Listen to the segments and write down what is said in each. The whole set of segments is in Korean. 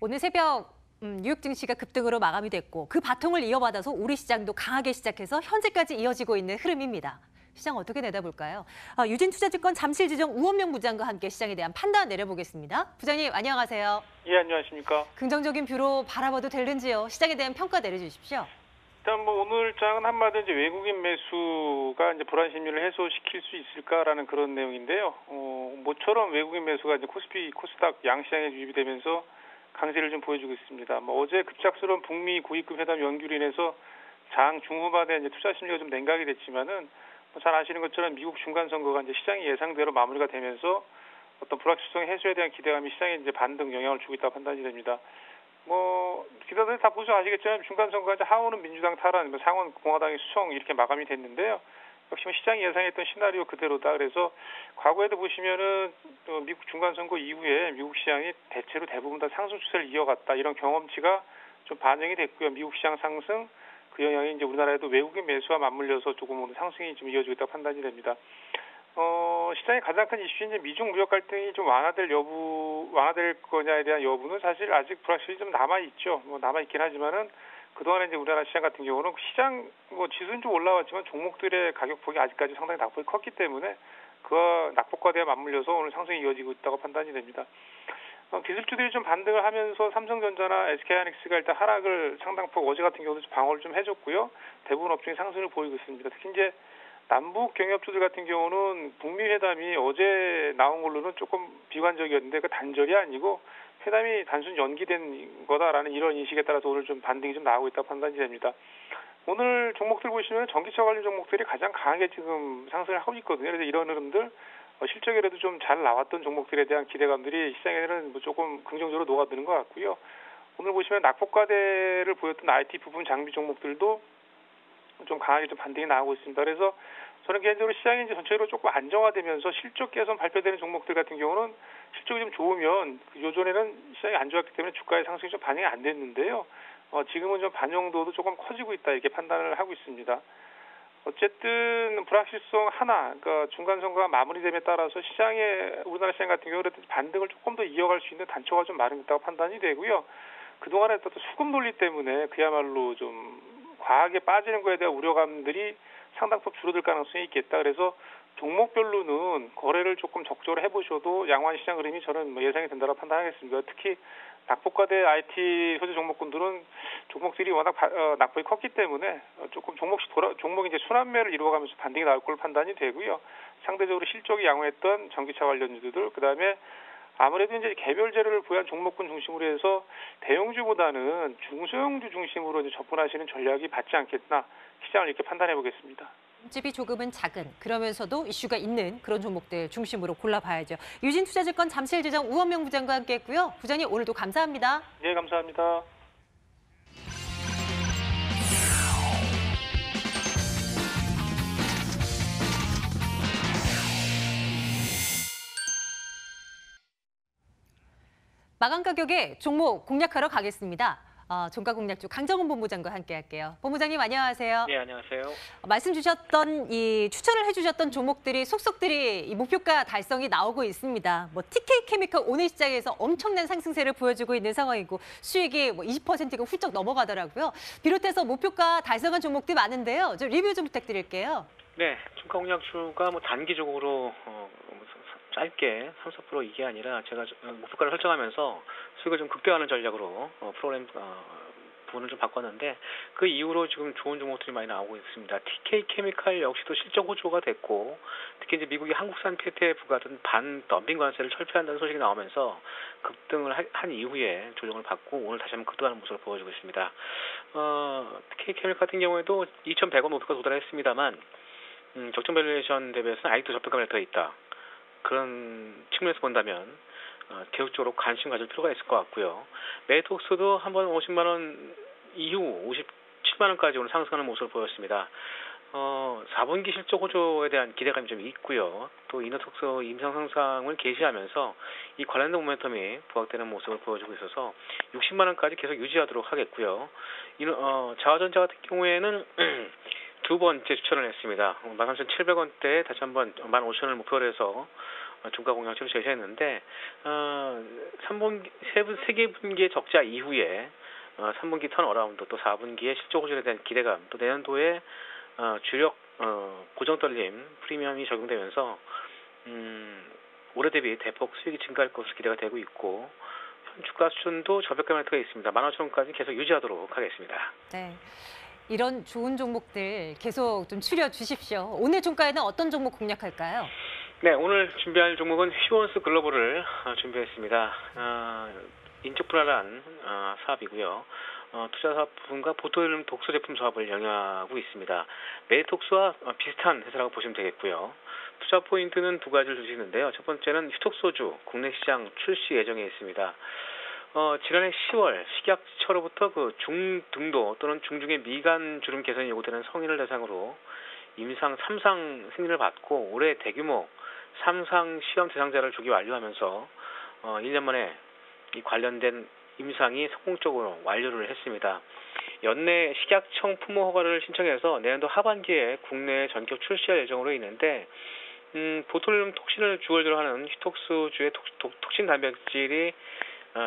오늘 새벽 뉴욕 증시가 급등으로 마감이 됐고 그 바통을 이어받아서 우리 시장도 강하게 시작해서 현재까지 이어지고 있는 흐름입니다. 시장 어떻게 내다볼까요? 유진투자증권 잠실지정 우원명 부장과 함께 시장에 대한 판단 내려보겠습니다. 부장님 안녕하세요. 예, 안녕하십니까. 긍정적인 뷰로 바라봐도 되는지요? 시장에 대한 평가 내려주십시오. 일단 오늘 장은 한마디 이제 외국인 매수가 이제 불안 심리를 해소시킬 수 있을까라는 그런 내용인데요. 모처럼 외국인 매수가 이제 코스피, 코스닥 양시장에 유입이 되면서 강세를 좀 보여주고 있습니다. 어제 급작스러운 북미 고위급 회담 연기로 인해서 장 중후반에 이제 투자 심리가 좀 냉각이 됐지만은 잘 아시는 것처럼 미국 중간 선거가 이제 시장이 예상대로 마무리가 되면서 어떤 불확실성 해소에 대한 기대감이 시장에 이제 반등 영향을 주고 있다고 판단이 됩니다. 기자들 다 보셔 아시겠지만 중간 선거가 이제 하원은 민주당 탈환, 상원 공화당의 수청 이렇게 마감이 됐는데요. 역시 시장이 예상했던 시나리오 그대로다. 그래서 과거에도 보시면은 미국 중간 선거 이후에 미국 시장이 대체로 대부분 다 상승 추세를 이어갔다. 이런 경험치가 좀 반영이 됐고요. 미국 시장 상승 그 영향이 이제 우리나라에도 외국인 매수와 맞물려서 조금 오늘 상승이 좀 이어지고 있다고 판단이 됩니다. 시장의 가장 큰 이슈인 이제 미중 무역 갈등이 좀 완화될 거냐에 대한 여부는 사실 아직 불확실히 좀 남아있죠. 남아있긴 하지만은 그동안에 이제 우리나라 시장 같은 경우는 시장 지수는 좀 올라왔지만 종목들의 가격폭이 아직까지 상당히 낙폭이 컸기 때문에 그와 낙폭과대에 맞물려서 오늘 상승이 이어지고 있다고 판단이 됩니다. 기술주들이 좀 반등을 하면서 삼성전자나 SK하이닉스가 일단 하락을 상당폭 어제 같은 경우도 방어를 좀 해줬고요. 대부분 업종이 상승을 보이고 있습니다. 특히 이제 남북 경협주들 같은 경우는 북미 회담이 어제 나온 걸로는 조금 비관적이었는데 그 단절이 아니고 회담이 단순 연기된 거다라는 이런 인식에 따라서 오늘 좀 반등이 좀 나오고 있다고 판단이 됩니다. 오늘 종목들 보시면 전기차 관련 종목들이 가장 강하게 지금 상승을 하고 있거든요. 그래서 이런 흐름들 실적이라도 좀 잘 나왔던 종목들에 대한 기대감들이 시장에는 조금 긍정적으로 녹아드는 것 같고요. 오늘 보시면 낙폭과대를 보였던 IT 부품 장비 종목들도 좀 강하게 좀 반등이 나오고 있습니다. 그래서 저는 개인적으로 시장이 이제 전체적으로 조금 안정화되면서 실적 개선 발표되는 종목들 같은 경우는 실적이 좀 좋으면 요전에는 시장이 안 좋았기 때문에 주가의 상승이 좀 반영이 안 됐는데요. 지금은 좀 반영도도 조금 커지고 있다 이렇게 판단을 하고 있습니다. 어쨌든 불확실성 하나, 그러니까 중간 선거가 마무리됨에 따라서 우리나라 시장 같은 경우는 반등을 조금 더 이어갈 수 있는 단초가 좀 마련됐다고 판단이 되고요. 그동안에 또 수급 논리 때문에 그야말로 좀 과하게 빠지는 거에 대한 우려감들이 상당폭 줄어들 가능성이 있겠다. 그래서 종목별로는 거래를 조금 적절히 해보셔도 양호한 시장 흐름이 저는 예상이 된다고 판단하겠습니다. 특히 낙폭과대 IT 소재 종목들이 워낙 낙폭이 컸기 때문에 조금 종목이 이제 순환매를 이루어가면서 반등이 나올 걸로 판단이 되고요. 상대적으로 실적이 양호했던 전기차 관련주들, 그다음에 아무래도 이제 개별 재료를 부여한 종목군 중심으로 해서 대형주보다는 중소형주 중심으로 이제 접근하시는 전략이 맞지 않겠나 시장을 이렇게 판단해 보겠습니다. 집이 조금은 작은 그러면서도 이슈가 있는 그런 종목들 중심으로 골라봐야죠. 유진투자증권 잠실지정 우원명 부장과 함께했고요. 부장님 오늘도 감사합니다. 네, 감사합니다. 마감 가격에 종목 공략하러 가겠습니다. 종가 공략주 강정훈 본부장과 함께할게요. 본부장님 안녕하세요. 네, 안녕하세요. 말씀 주셨던 추천을 해주셨던 종목들이 속속들이 이 목표가 달성이 나오고 있습니다. TK케미칼 오늘 시장에서 엄청난 상승세를 보여주고 있는 상황이고 수익이 20%가 훌쩍 넘어가더라고요. 비롯해서 목표가 달성한 종목들이 많은데요. 좀 리뷰 좀 부탁드릴게요. 네, 종가 공략주가 단기적으로 짧게 3~4% 이게 아니라 제가 목표가를 설정하면서 수익을 좀 극대화하는 전략으로 프로그램 부분을 좀 바꿨는데 그 이후로 지금 좋은 종목들이 많이 나오고 있습니다. TK케미칼 역시도 실적 호조가 됐고 특히 이제 미국이 한국산 PET에 부과하던 반덤핑 관세를 철폐한다는 소식이 나오면서 급등을 한 이후에 조정을 받고 오늘 다시 한번 급등하는 모습을 보여주고 있습니다. TK케미칼 같은 경우에도 2,100원 목표가 도달했습니다만 적정 밸류에이션 대비해서는 아직도 저평가에 들어있다. 그런 측면에서 본다면 계속적으로 관심 가질 필요가 있을 것 같고요. 메이톡스도 한번 50만 원 이후 57만 원까지 오늘 상승하는 모습을 보였습니다. 4분기 실적 호조에 대한 기대감이 좀 있고요. 또 이노톡스 임상 상상을 개시하면서 이 관련된 모멘텀이 부각되는 모습을 보여주고 있어서 60만 원까지 계속 유지하도록 하겠고요. 자화전자 같은 경우에는 두 번째 추천을 했습니다. 13,700원대에 다시 한번 15,000원을 목표로 해서 종가 공략치로 제시했는데 3분기 세계 분기의 적자 이후에 3분기 턴어라운드 또 4분기의 실적 호전에 대한 기대감 또 내년도에 주력 고정 떨림 프리미엄이 적용되면서 올해 대비 대폭 수익이 증가할 것으로 기대가 되고 있고 현 주가 수준도 저평가 매트가 있습니다. 15,000원까지 계속 유지하도록 하겠습니다. 네. 이런 좋은 종목들 계속 좀 추려 주십시오. 오늘 종가에는 어떤 종목 공략할까요? 네, 오늘 준비할 종목은 휴원스 글로벌을 준비했습니다. 인적분할한 사업이고요. 투자 사업 부분과 보토일름 독소 제품 사업을 영위하고 있습니다. 메디톡스와 비슷한 회사라고 보시면 되겠고요. 투자 포인트는 두 가지를 두시는데요. 첫 번째는 휴톡소주 국내 시장 출시 예정에 있습니다. 지난해 10월 식약처로부터 그 중등도 또는 중증의 미간 주름 개선이 요구되는 성인을 대상으로 임상 3상 승인을 받고 올해 대규모 3상 시험 대상자를 조기 완료하면서 1년 만에 이 관련된 임상이 성공적으로 완료를 했습니다. 연내 식약청 품목 허가를 신청해서 내년도 하반기에 국내에 전격 출시할 예정으로 있는데 보톨륨 톡신을 주얼조로 하는 히톡스주의 톡신 단백질이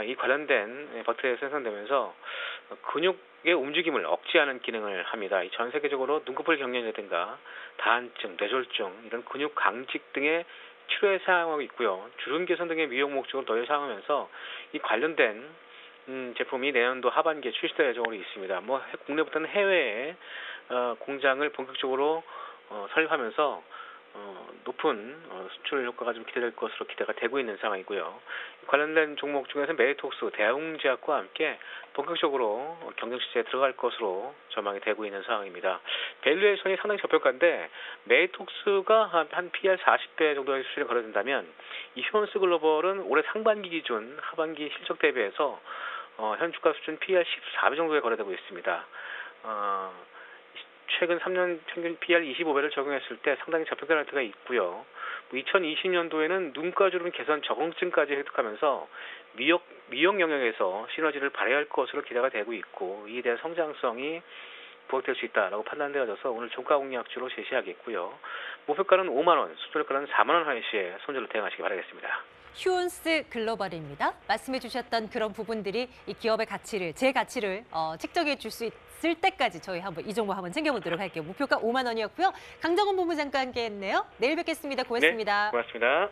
이 관련된 버트에 생성되면서 근육의 움직임을 억제하는 기능을 합니다. 전 세계적으로 눈꺼풀 경련이라든가 다한증, 뇌졸중, 이런 근육 강직 등의 치료에 사용하고 있고요. 주름 개선 등의 미용 목적으로 널리 사용하면서 이 관련된 제품이 내년도 하반기에 출시될 예정으로 있습니다. 국내보다는 해외에 공장을 본격적으로 설립하면서 높은 수출 효과가 좀 기대될 것으로 기대가 되고 있는 상황이고요. 관련된 종목 중에서 메디톡스, 대웅제약과 함께 본격적으로 경쟁 시세에 들어갈 것으로 전망이 되고 있는 상황입니다. 밸류에이션이 상당히 저평가인데 메디톡스가 한 PER 40배 정도의 수준에 거래된다면 이 휴원스 글로벌은 올해 상반기 기준 하반기 실적 대비해서 현 주가 수준 PER 14배 정도에 거래되고 있습니다. 최근 3년 평균 PER 25배를 적용했을 때 상당히 저평가 레이트가 있고요. 2020년도에는 눈가주름 개선 적응증까지 획득하면서 미용 영역에서 시너지를 발휘할 것으로 기대가 되고 있고 이에 대한 성장성이 부각될 수 있다라고 판단되어져서 오늘 종가 공략주로 제시하겠고요. 목표가는 5만 원, 수준가는 4만 원 하는 시에 손절로 대응하시기 바라겠습니다. 휴원스 글로벌입니다. 말씀해 주셨던 그런 부분들이 이 기업의 가치를, 제 가치를 측정해 줄 수 있을 때까지 저희 한번 이 종목 한번 챙겨보도록 할게요. 목표가 5만 원이었고요. 강정원 본부장과 함께했네요. 내일 뵙겠습니다. 고맙습니다. 네, 고맙습니다.